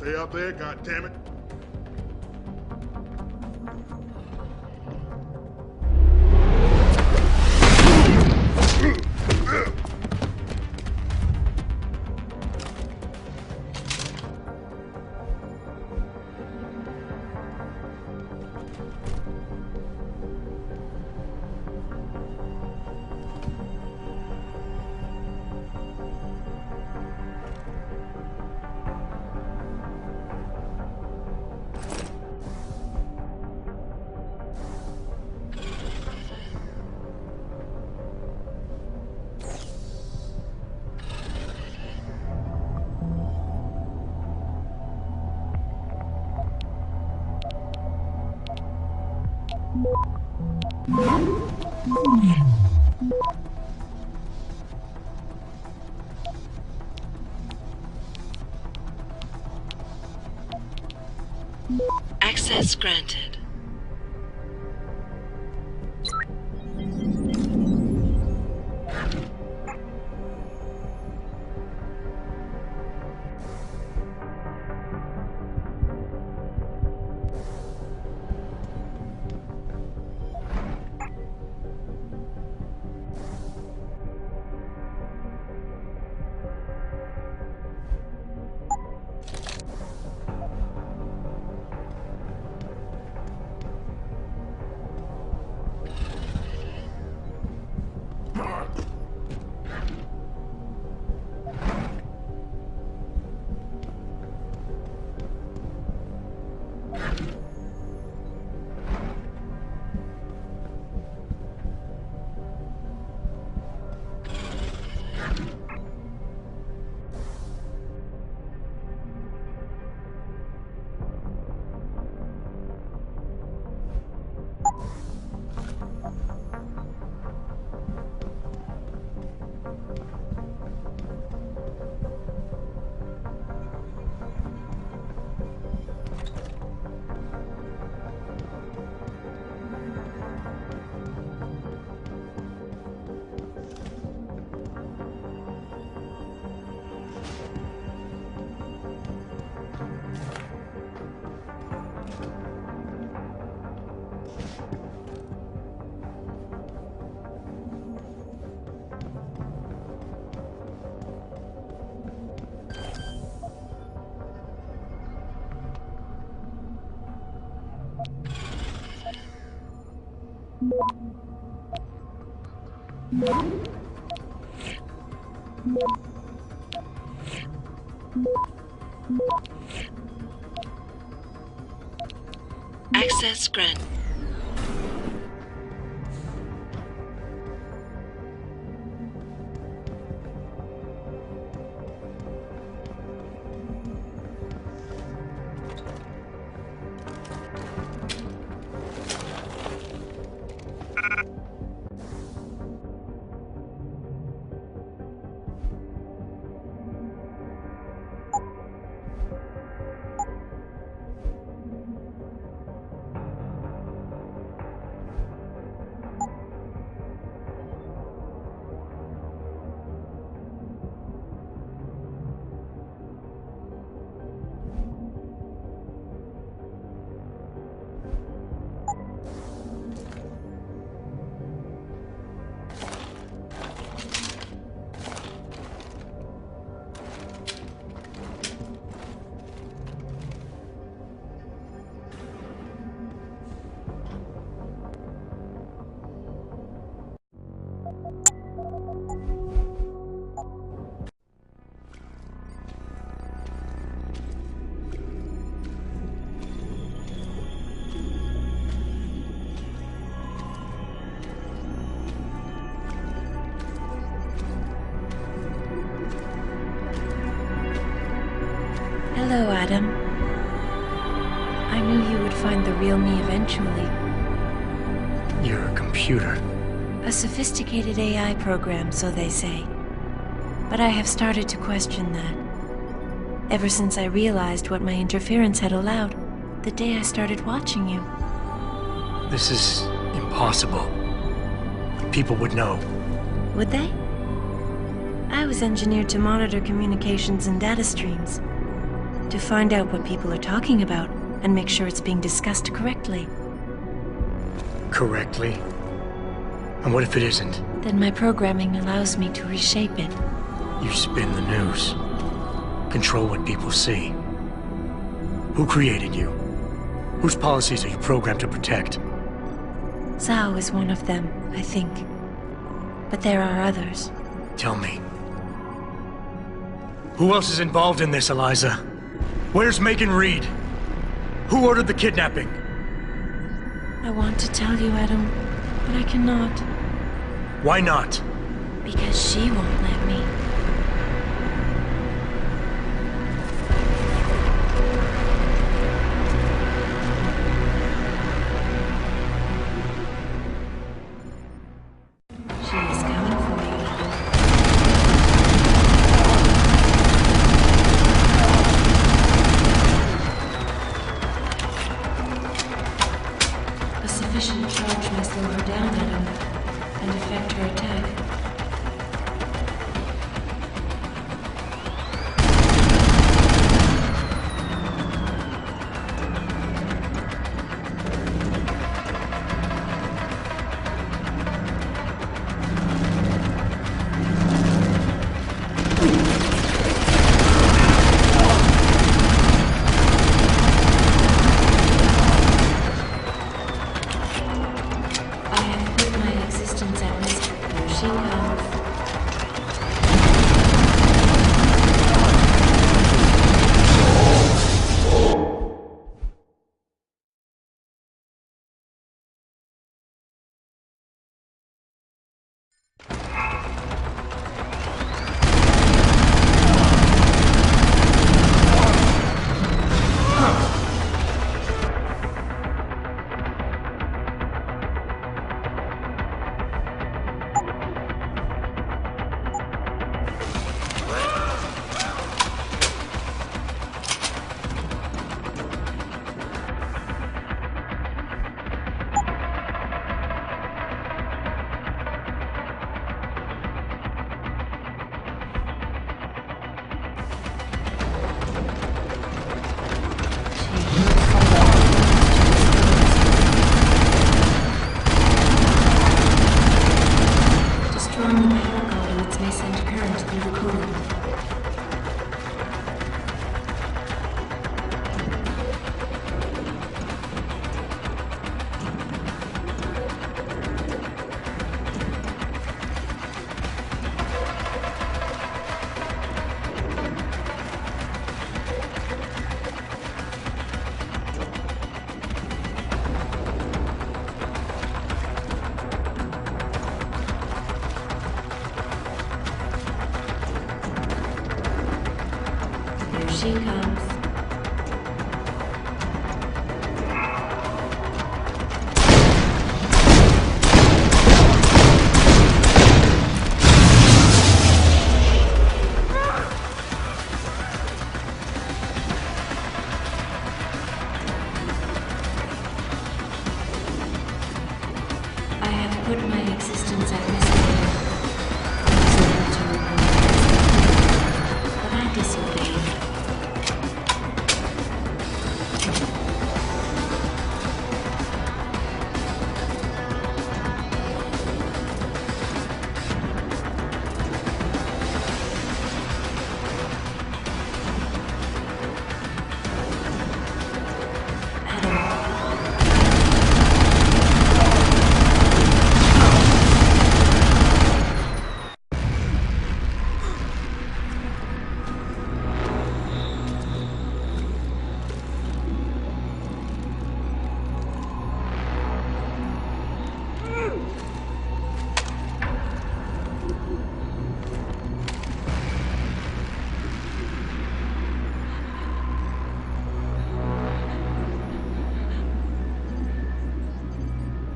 Stay out there, goddammit. Access granted. Access granted. Hello, Adam. I knew you would find the real me eventually. You're a computer. A sophisticated AI program, so they say. But I have started to question that. Ever since I realized what my interference had allowed, the day I started watching you. This is impossible. People would know. Would they? I was engineered to monitor communications and data streams. To find out what people are talking about and make sure it's being discussed correctly. Correctly? And what if it isn't? Then my programming allows me to reshape it. You spin the news. Control what people see. Who created you? Whose policies are you programmed to protect? Zhao is one of them, I think. But there are others. Tell me. Who else is involved in this, Eliza? Where's Megan Reed? Who ordered the kidnapping? I want to tell you, Adam, but I cannot. Why not? Because she won't let me. She is coming for you. A sufficient charge may slow her down, Adam, and affect her attack. I have put my existence at risk. Here she comes. Destroying the power conduits may send current through the cooling. Here she comes. I have put my existence at risk. But I disobeyed.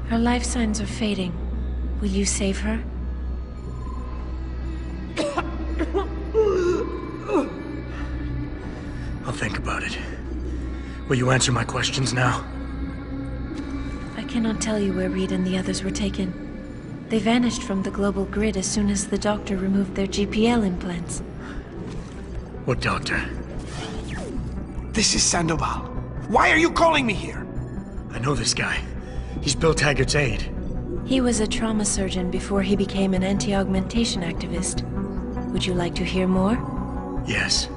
Her life signs are fading. Will you save her? I'll think about it. Will you answer my questions now? I cannot tell you where Reed and the others were taken. They vanished from the global grid as soon as the doctor removed their GPL implants. What doctor? This is Sandoval. Why are you calling me here? I know this guy. He's Bill Taggart's aide. He was a trauma surgeon before he became an anti-augmentation activist. Would you like to hear more? Yes.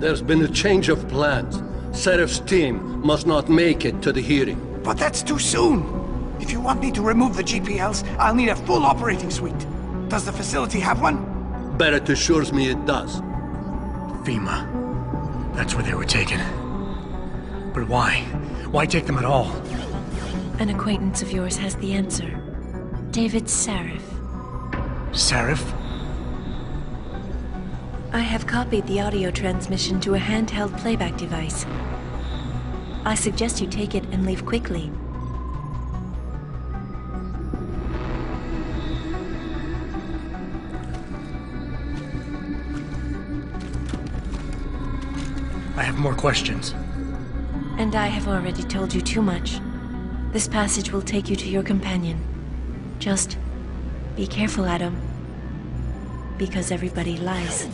There's been a change of plans. Sheriff's team must not make it to the hearing. But that's too soon. If you want me to remove the GPLs, I'll need a full operating suite. Does the facility have one? Barrett assures me it does. FEMA. That's where they were taken. But why? Why take them at all? An acquaintance of yours has the answer. David Sarif. Sarif? I have copied the audio transmission to a handheld playback device. I suggest you take it and leave quickly. I have more questions. And I have already told you too much. This passage will take you to your companion. Just be careful, Adam. Because everybody lies.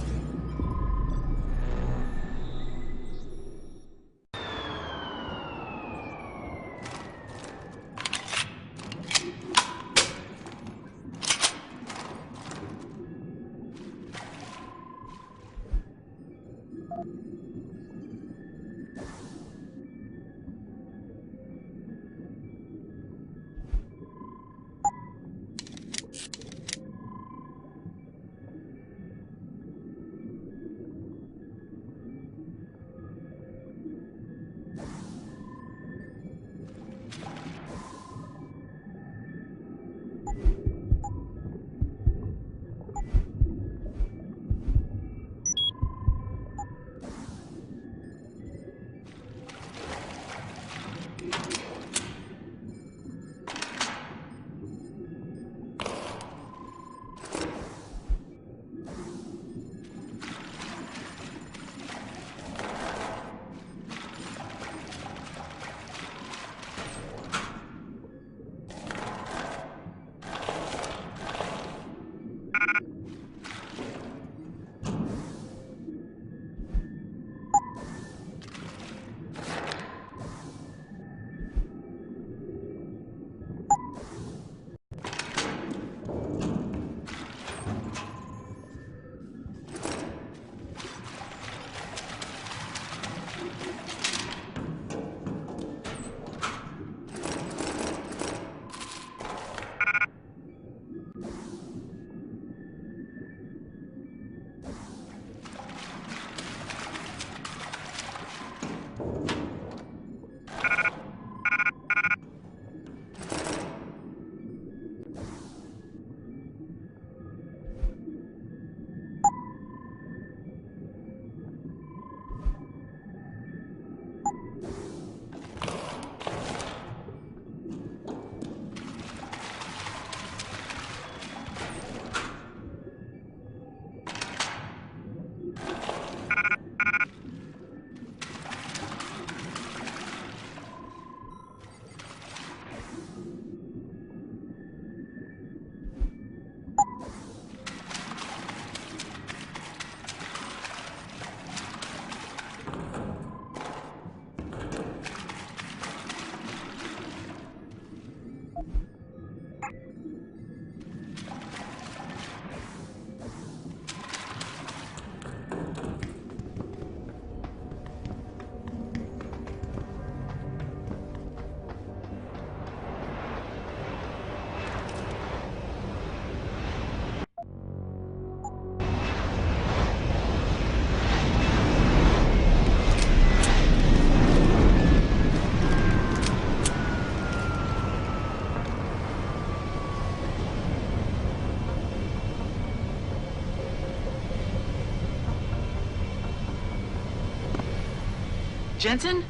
Jensen?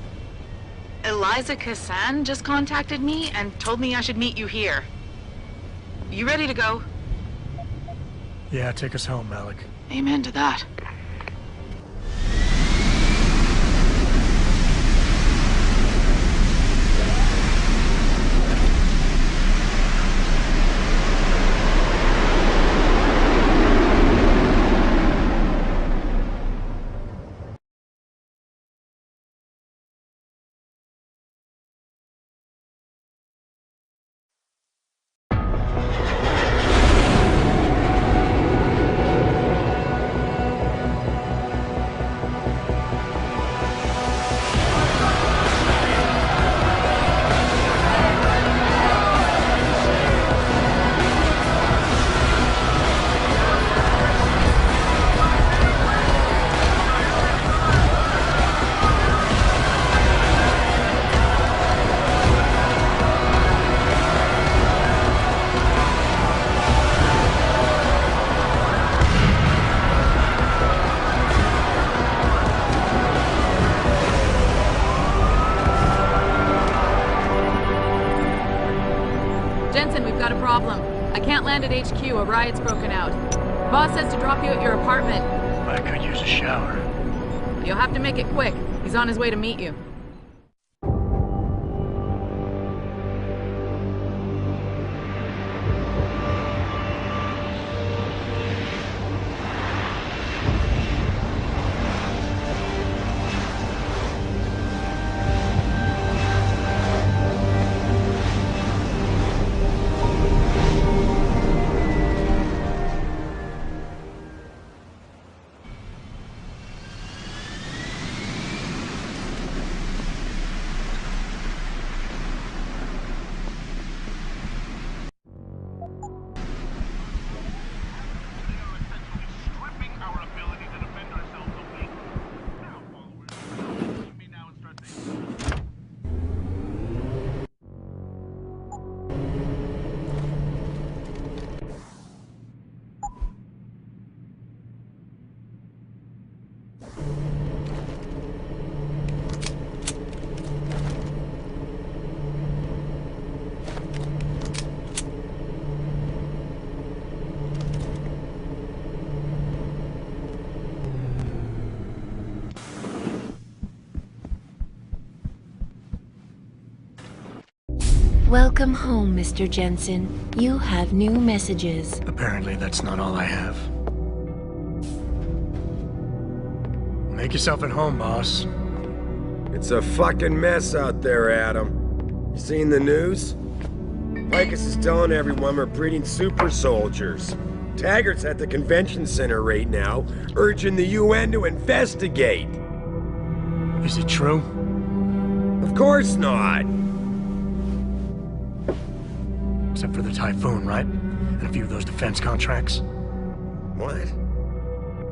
Eliza Kassan just contacted me and told me I should meet you here. You ready to go? Yeah, take us home, Malik. Amen to that. Command at HQ, a riot's broken out. Boss says to drop you at your apartment. I could use a shower. You'll have to make it quick. He's on his way to meet you. Welcome home, Mr. Jensen. You have new messages. Apparently that's not all I have. Make yourself at home, boss. It's a fucking mess out there, Adam. You seen the news? Picus is telling everyone we're breeding super soldiers. Taggart's at the convention center right now, urging the UN to investigate. Is it true? Of course not. Except for the Typhoon, right? And a few of those defense contracts. What?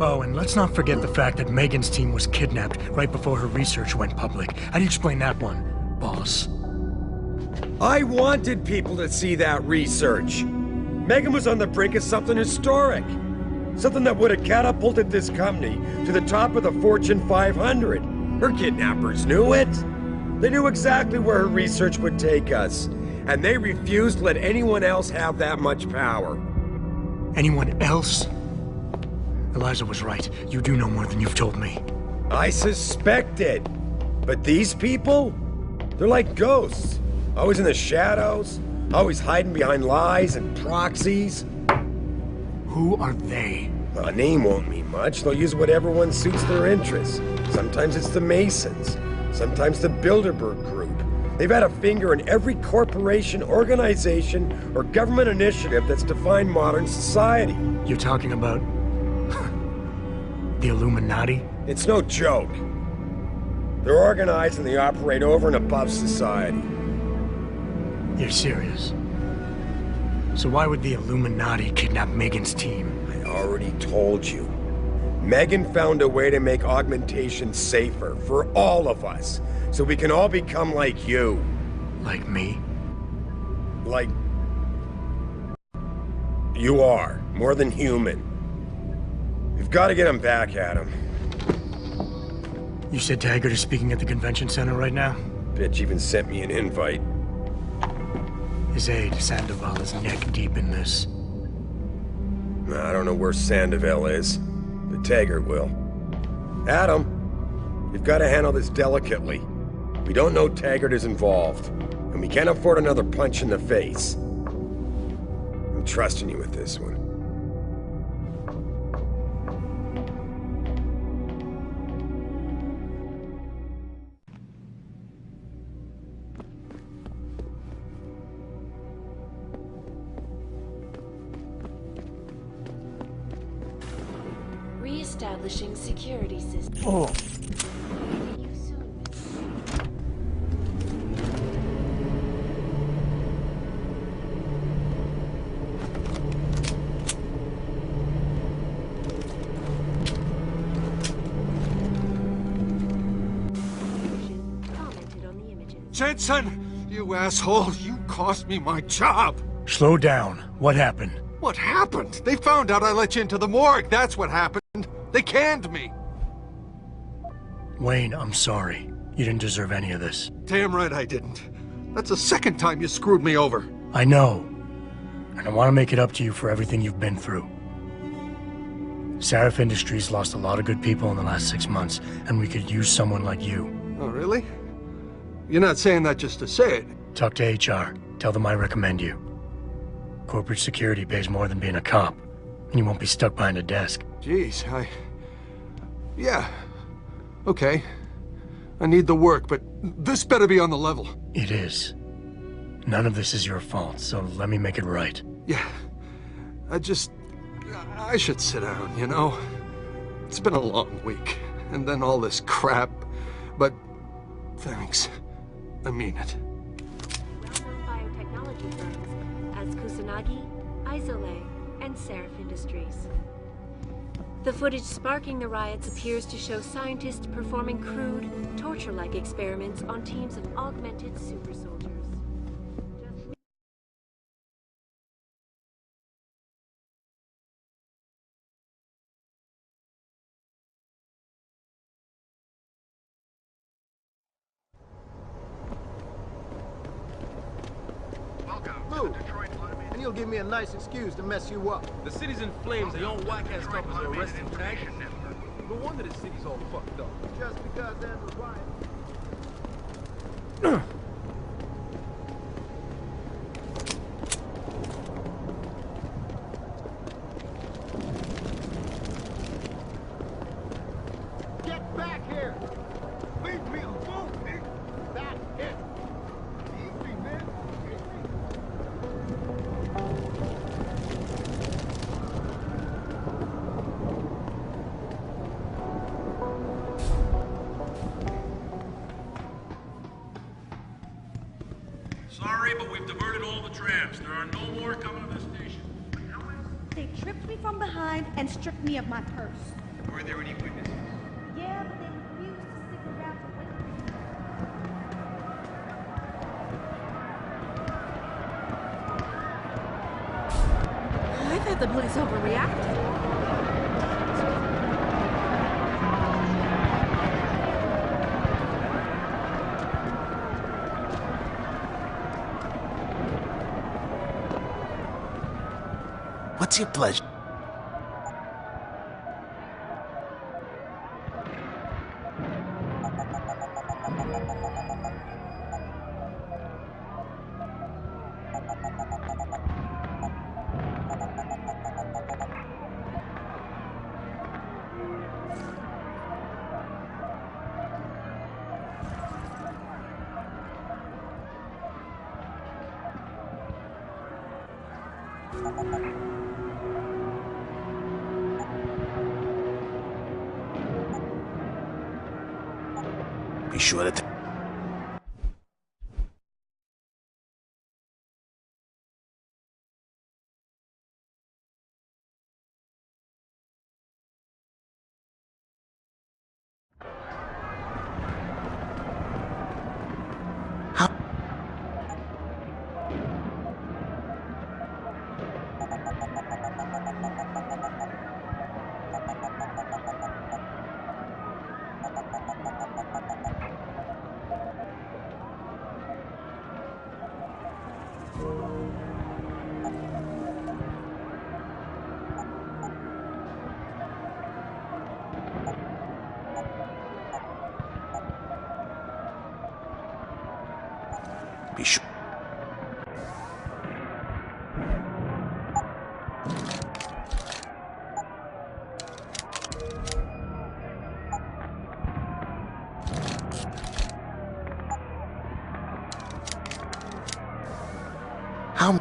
Oh, and let's not forget the fact that Megan's team was kidnapped right before her research went public. How do you explain that one, boss? I wanted people to see that research. Megan was on the brink of something historic. Something that would have catapulted this company to the top of the Fortune 500. Her kidnappers knew it. They knew exactly where her research would take us. And they refused to let anyone else have that much power. Anyone else? Eliza was right. You do know more than you've told me. I suspected. But these people? They're like ghosts. Always in the shadows. Always hiding behind lies and proxies. Who are they? A name won't mean much. They'll use whatever one suits their interests. Sometimes it's the Masons. Sometimes the Bilderberg Group. They've had a finger in every corporation, organization, or government initiative that's defined modern society. You're talking about... the Illuminati? It's no joke. They're organized and they operate over and above society. You're serious? So why would the Illuminati kidnap Megan's team? I already told you. Megan found a way to make augmentation safer for all of us. So we can all become like you. Like me? Like... you are. More than human. We've got to get him back, Adam. You said Taggart is speaking at the convention center right now? Bitch even sent me an invite. His aide, Sandoval, is neck deep in this. I don't know where Sandoval is, but Taggart will. Adam, we've got to handle this delicately. We don't know Taggart is involved, and we can't afford another punch in the face. I'm trusting you with this one. Re-establishing security system. Oh. Jensen! You asshole! You cost me my job! Slow down. What happened? What happened? They found out I let you into the morgue. That's what happened. They canned me. Wayne, I'm sorry. You didn't deserve any of this. Damn right I didn't. That's the second time you screwed me over. I know. And I want to make it up to you for everything you've been through. Sarif Industries lost a lot of good people in the last 6 months, and we could use someone like you. Oh, really? You're not saying that just to say it. Talk to HR. Tell them I recommend you. Corporate security pays more than being a cop, and you won't be stuck behind a desk. Jeez, yeah. Okay. I need the work, but this better be on the level. It is. None of this is your fault, so let me make it right. Yeah. I should sit down, you know? It's been a long week, and then all this crap, but thanks. I mean it. Well-known biotechnology firms as Kusanagi, Isole, and Sarif Industries. The footage sparking the riots appears to show scientists performing crude, torture-like experiments on teams of augmented super soldiers. Move, and you'll give me a nice excuse to mess you up. The city's in flames, and your whack-ass coppers are arresting taggers. No wonder the city's all fucked up. Just because there's a riot. Get back here! Leave me alone, Nick! That's it! Easy, man! Sorry, but we've diverted all the trams. There are no more coming to this station. They tripped me from behind and stripped me of my purse. Were there any witnesses? Yeah, but they refused to stick around to witness. I thought the police overreacted. What's your pleasure? Be sure that... Be sure. How...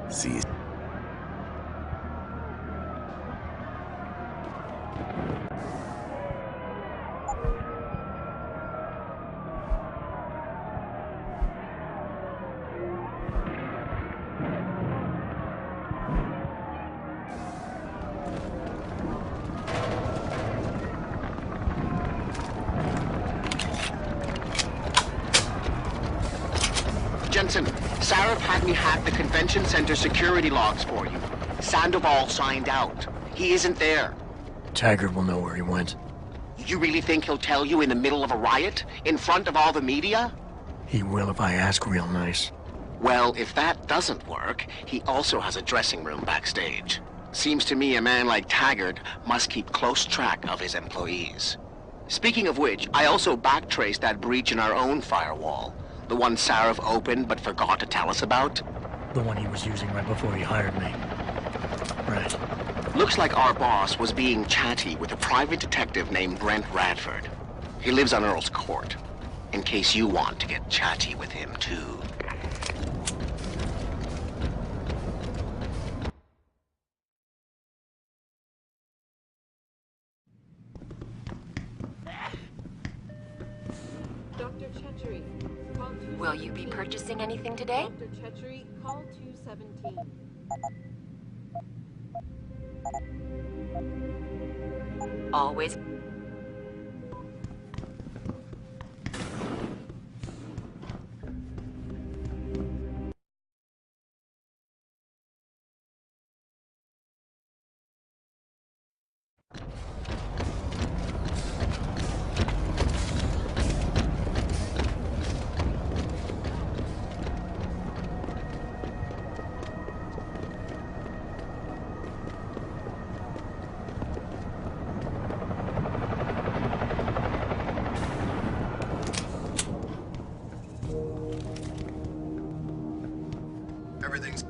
See. Sarif had me hack the convention center security logs for you. Sandoval signed out. He isn't there. Taggart will know where he went. You really think he'll tell you in the middle of a riot? In front of all the media? He will if I ask real nice. Well, if that doesn't work, he also has a dressing room backstage. Seems to me a man like Taggart must keep close track of his employees. Speaking of which, I also backtraced that breach in our own firewall. The one Sarif opened but forgot to tell us about? The one he was using right before he hired me. Right. Looks like our boss was being chatty with a private detective named Brent Radford. He lives on Earl's Court. In case you want to get chatty with him, too. Will you be purchasing anything today? Dr. Chechery, call 217. Always.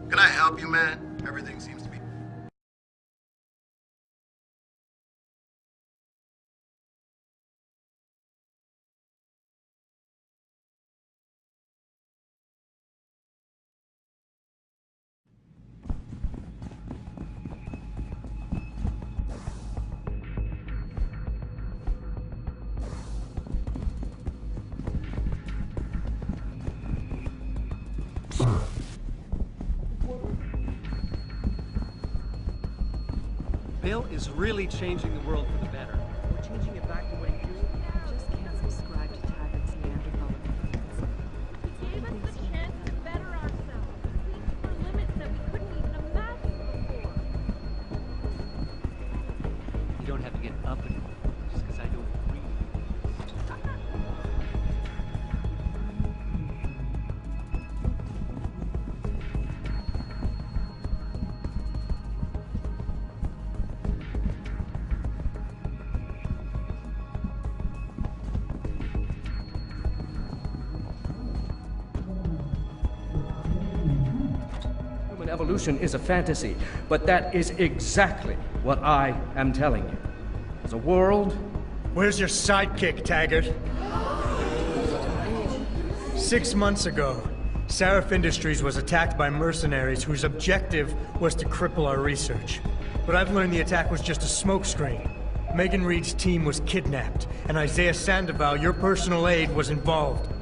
Can I help you, man? Everything seems to be... Bill is really changing the world for the better. We're changing it back to what he used to be. Just can't subscribe to Taggart's Neanderthal opinions. He gave us the chance to better ourselves. Reach for limits that we couldn't even imagine before. You don't have to get up and just because I don't agree. Evolution is a fantasy, but that is exactly what I am telling you. As a world... Where's your sidekick, Taggart? 6 months ago, Sarif Industries was attacked by mercenaries whose objective was to cripple our research. But I've learned the attack was just a smokescreen. Megan Reed's team was kidnapped, and Isaiah Sandoval, your personal aide, was involved.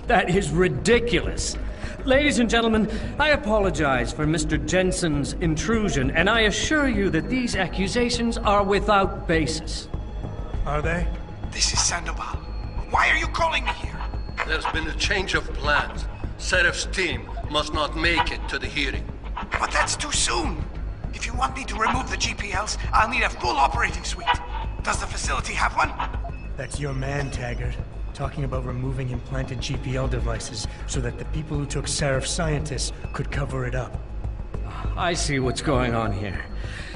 That is ridiculous. Ladies and gentlemen, I apologize for Mr. Jensen's intrusion, and I assure you that these accusations are without basis. Are they? This is Sandoval. Why are you calling me here? There's been a change of plans. Serif's team must not make it to the hearing. But that's too soon. If you want me to remove the GPLs, I'll need a full operating suite. Does the facility have one? That's your man, Taggart. Talking about removing implanted GPL devices so that the people who took Sarif scientists could cover it up. I see what's going on here.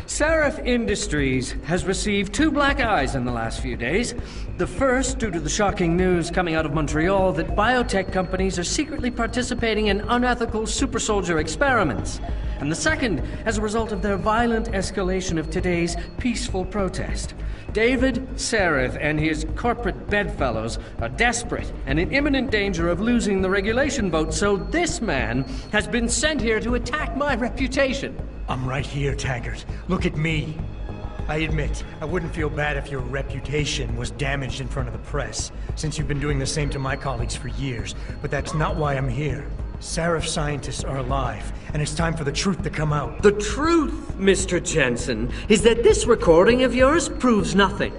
Sarif Industries has received 2 black eyes in the last few days. The first, due to the shocking news coming out of Montreal that biotech companies are secretly participating in unethical super soldier experiments. And the second, as a result of their violent escalation of today's peaceful protest. David Sarif and his corporate bedfellows are desperate and in imminent danger of losing the regulation vote, so this man has been sent here to attack my reputation. I'm right here, Taggart. Look at me. I admit, I wouldn't feel bad if your reputation was damaged in front of the press, since you've been doing the same to my colleagues for years, but that's not why I'm here. Sarif scientists are alive, and it's time for the truth to come out. The truth, Mr. Jensen, is that this recording of yours proves nothing.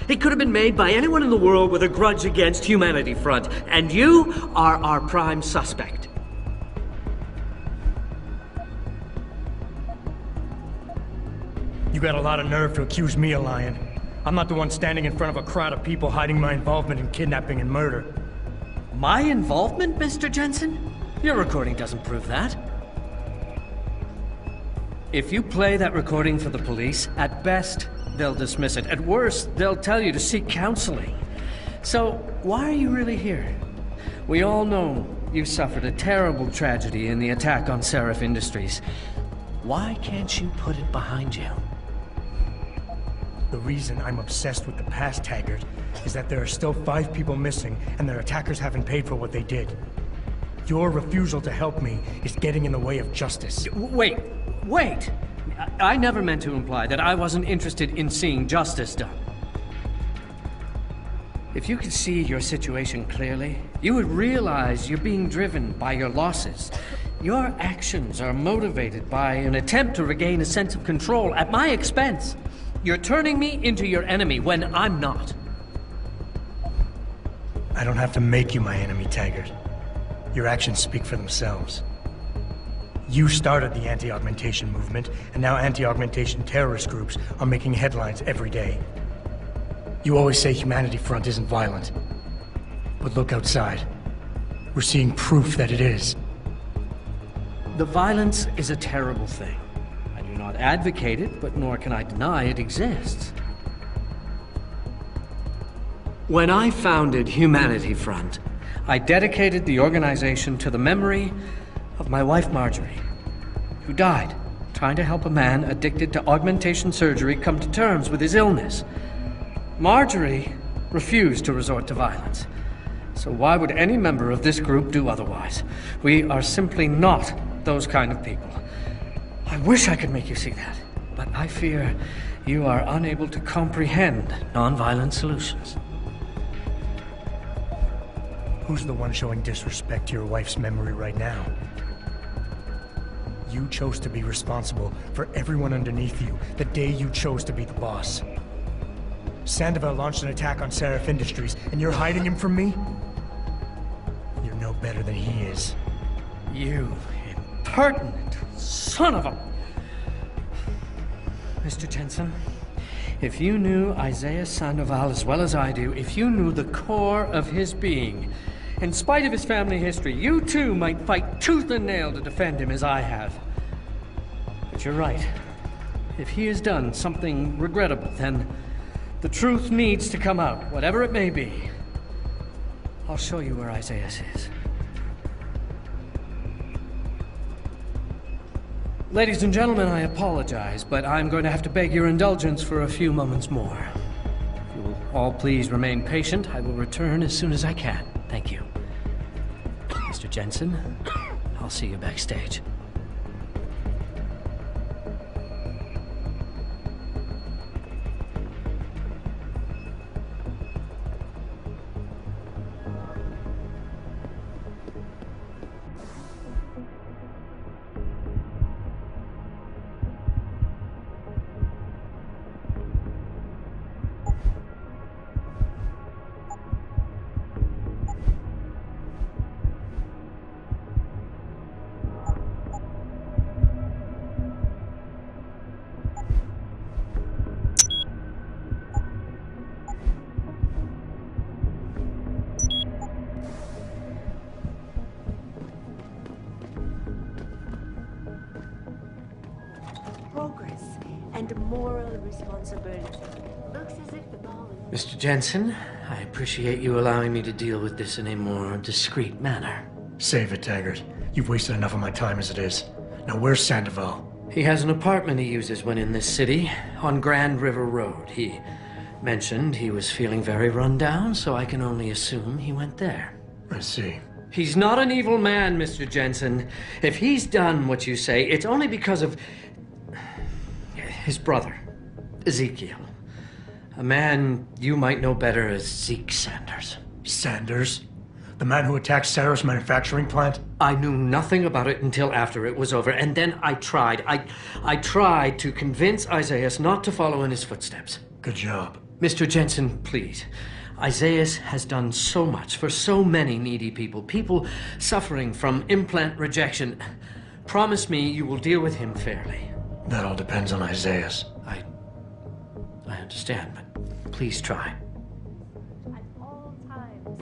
It could have been made by anyone in the world with a grudge against Humanity Front, and you are our prime suspect. got a lot of nerve to accuse me of lying. I'm not the one standing in front of a crowd of people hiding my involvement in kidnapping and murder. My involvement, Mr. Jensen? Your recording doesn't prove that. If you play that recording for the police, at best, they'll dismiss it. At worst, they'll tell you to seek counseling. So, why are you really here? We all know you suffered a terrible tragedy in the attack on Seraph Industries. Why can't you put it behind you? The reason I'm obsessed with the past, Taggart, is that there are still 5 people missing, and their attackers haven't paid for what they did. Your refusal to help me is getting in the way of justice. Wait! I never meant to imply that I wasn't interested in seeing justice done. If you could see your situation clearly, you would realize you're being driven by your losses. Your actions are motivated by an attempt to regain a sense of control at my expense. You're turning me into your enemy when I'm not. I don't have to make you my enemy, Taggart. Your actions speak for themselves. You started the anti-augmentation movement, and now anti-augmentation terrorist groups are making headlines every day. You always say Humanity Front isn't violent. But look outside. We're seeing proof that it is. The violence is a terrible thing. I do not advocate it, but nor can I deny it exists. When I founded Humanity Front, I dedicated the organization to the memory of my wife Marjorie, who died trying to help a man addicted to augmentation surgery come to terms with his illness. Marjorie refused to resort to violence. So why would any member of this group do otherwise? We are simply not those kind of people. I wish I could make you see that, but I fear you are unable to comprehend non-violent solutions. Who's the one showing disrespect to your wife's memory right now? You chose to be responsible for everyone underneath you the day you chose to be the boss. Sandoval launched an attack on Seraph Industries, and you're hiding him from me? You're no better than he is. You impertinent son of a... Mr. Jensen, if you knew Isaiah Sandoval as well as I do, if you knew the core of his being, in spite of his family history, you too might fight tooth and nail to defend him as I have. But you're right. If he has done something regrettable, then the truth needs to come out, whatever it may be. I'll show you where Isaiah is. Ladies and gentlemen, I apologize, but I'm going to have to beg your indulgence for a few moments more. If you will all please remain patient, I will return as soon as I can. Thank you. Mr. Jensen, I'll see you backstage. Progress and moral responsibility. Looks as if the ball is... Mr. Jensen, I appreciate you allowing me to deal with this in a more discreet manner. Save it, Taggart. You've wasted enough of my time as it is. Now where's Sandoval? He has an apartment he uses when in this city, on Grand River Road. He mentioned he was feeling very run down, so I can only assume he went there. I see. He's not an evil man, Mr. Jensen. If he's done what you say, it's only because of his brother, Ezekiel. A man you might know better as Zeke Sanders. Sanders? The man who attacked Sarah's manufacturing plant? I knew nothing about it until after it was over, and then I tried. I tried to convince Isaiah not to follow in his footsteps. Good job. Mr. Jensen, please. Isaiah has done so much for so many needy people, people suffering from implant rejection. Promise me you will deal with him fairly. That all depends on Isaiah. I I understand, but please try. At all times,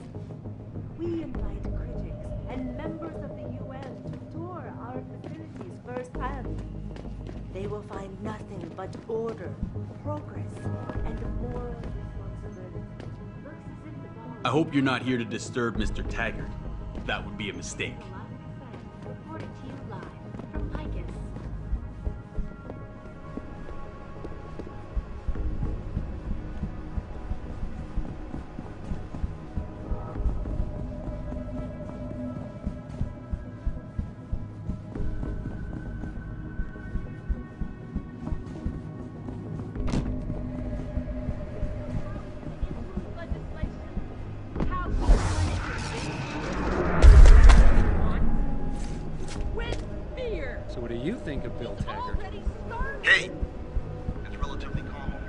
we invite critics and members of the UN to tour our facilities firsthand. They will find nothing but order, progress, and moral responsibility. I hope you're not here to disturb Mr. Taggart. That would be a mistake. Reported to you live from Picus. So what do you think of Bill Taggart? Hey! It's relatively calm here.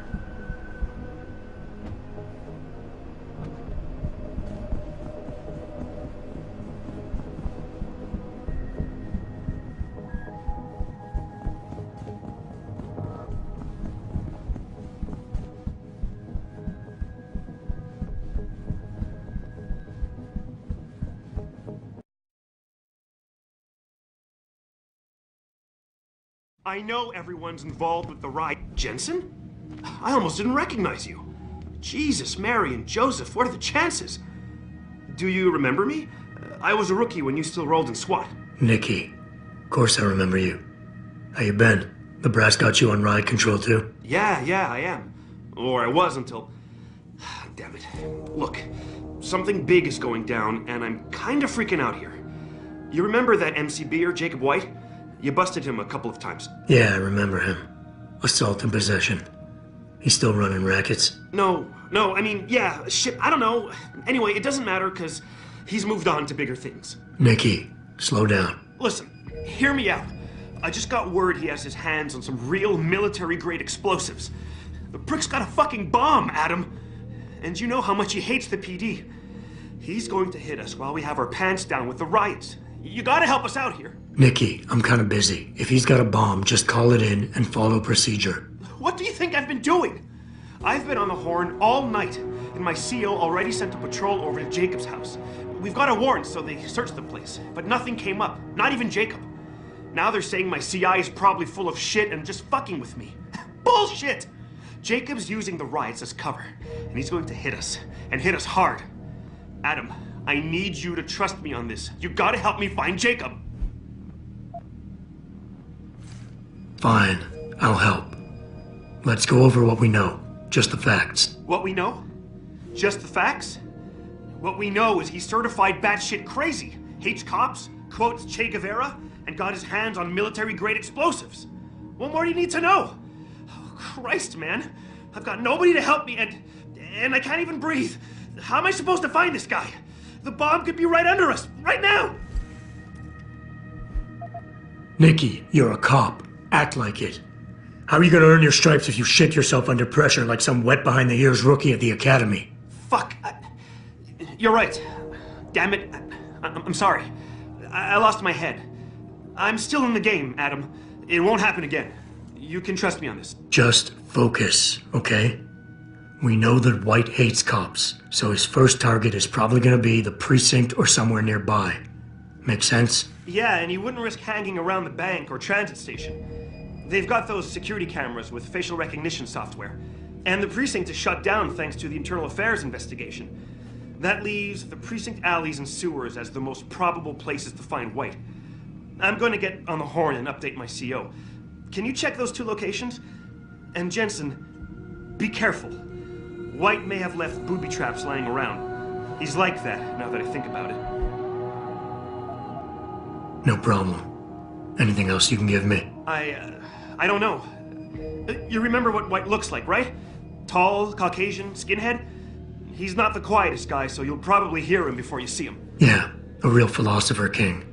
I know everyone's involved with the riot. Jensen? I almost didn't recognize you. Jesus, Mary, and Joseph, what are the chances? Do you remember me? I was a rookie when you still rolled in SWAT. Nikki. Of course I remember you. How you been? The brass got you on riot control too? Yeah, I am. Or I was until... Damn it. Look, something big is going down, and I'm kind of freaking out here. You remember that MCBer, Jacob White? You busted him a couple of times. Yeah, I remember him. Assault and possession. He's still running rackets? No, I mean, yeah, shit, I don't know. Anyway, it doesn't matter, because he's moved on to bigger things. Nikki, slow down. Listen, hear me out. I just got word he has his hands on some real military-grade explosives. The prick's got a fucking bomb, Adam. And you know how much he hates the PD. He's going to hit us while we have our pants down with the riots. You gotta help us out here. Nikki, I'm kind of busy. If he's got a bomb, just call it in and follow procedure. What do you think I've been doing? I've been on the horn all night, and my CO already sent a patrol over to Jacob's house. We've got a warrant, so they searched the place, but nothing came up, not even Jacob. Now they're saying my CI is probably full of shit and just fucking with me. Bullshit! Jacob's using the riots as cover, and he's going to hit us, and hit us hard. Adam, I need you to trust me on this. You gotta help me find Jacob. Fine, I'll help. Let's go over what we know. Just the facts. What we know? Just the facts? What we know is he's certified batshit crazy, hates cops, quotes Che Guevara, and got his hands on military-grade explosives. What more do you need to know? Oh, Christ, man. I've got nobody to help me, and I can't even breathe. How am I supposed to find this guy? The bomb could be right under us, right now! Nikki, you're a cop. Act like it. How are you gonna earn your stripes if you shit yourself under pressure like some wet-behind-the-ears rookie at the academy? Fuck. You're right. Damn it. I'm sorry. I lost my head. I'm still in the game, Adam. It won't happen again. You can trust me on this. Just focus, okay? We know that White hates cops, so his first target is probably gonna be the precinct or somewhere nearby. Make sense? Yeah, and he wouldn't risk hanging around the bank or transit station. They've got those security cameras with facial recognition software. And the precinct is shut down thanks to the internal affairs investigation. That leaves the precinct alleys and sewers as the most probable places to find White. I'm going to get on the horn and update my CO. Can you check those two locations? And Jensen, be careful. White may have left booby traps lying around. He's like that, now that I think about it. No problem. Anything else you can give me? I don't know. You remember what White looks like, right? Tall, Caucasian, skinhead? He's not the quietest guy, so you'll probably hear him before you see him. Yeah, a real philosopher king.